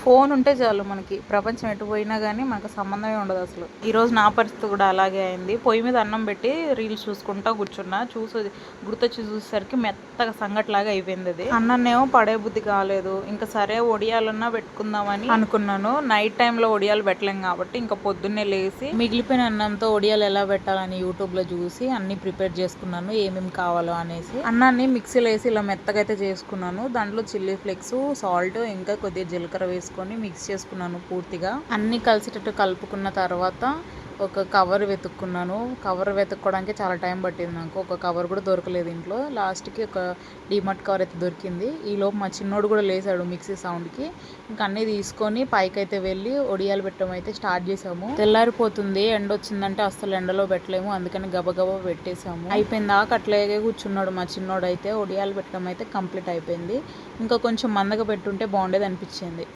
Phone ఉంటే చాలు మనకి ప్రపంచం ఎటు పోయినా కానీ మనకు సంబంధమే ఉండదు అసలు. ఈరోజు నా పరిస్థితి కూడా అలాగే అయింది. పొయ్యి మీద అన్నం పెట్టి రీల్స్ చూసుకుంటా కూర్చున్నా. గుర్తొచ్చి చూసేసరికి మెత్తగా సంగట్లాగా అయిపోయింది అది. అన్నంనేమో పడే బుద్ధి కాలేదు. ఇంకా సరే ఒడియాలన్నా పెట్టుకుందామని అనుకున్నాను. నైట్ టైంలో ఒడియాలు పెట్టలేం కాబట్టి ఇంకా పొద్దున్నే లేసి మిగిలిపోయిన అన్నంతో ఒడియాలు ఎలా పెట్టాలని యూట్యూబ్లో చూసి అన్ని ప్రిపేర్ చేసుకున్నాను, ఏమేమి కావాలో అనేసి. అన్నాన్ని మిక్సీలో వేసి ఇలా మెత్తగా అయితే చేసుకున్నాను. దాంట్లో చిల్లీ ఫ్లేక్స్, సాల్ట్, ఇంకా కొద్దిగా జీలకర్ర వేసుకొని మిక్స్ చేసుకున్నాను పూర్తిగా. అన్నీ కలిసేటట్టు కలుపుకున్న తర్వాత ఒక కవర్ వెతుక్కున్నాను. కవర్ వెతుక్కోవడానికి చాలా టైం పట్టింది నాకు. ఒక కవర్ కూడా దొరకలేదు ఇంట్లో. లాస్ట్కి ఒక డీమార్ట్ కవర్ అయితే దొరికింది. ఈలోపు మా చిన్నోడు కూడా లేసాడు మిక్సీ సౌండ్కి. ఇంకా అన్నీ తీసుకొని పైకైతే వెళ్ళి ఒడియాలు పెట్టడం అయితే స్టార్ట్ చేసాము. తెల్లారిపోతుంది, ఎండ వచ్చిందంటే అస్సలు ఎండలో పెట్టలేము, అందుకని గబగబా పెట్టేసాము. అయిపోయిందాక అట్లాగే కూర్చున్నాడు మా చిన్నోడు అయితే. ఒడియాలు పెట్టడం అయితే కంప్లీట్ అయిపోయింది. ఇంకా కొంచెం మందగా పెట్టుంటే బాగుండేది అనిపించింది.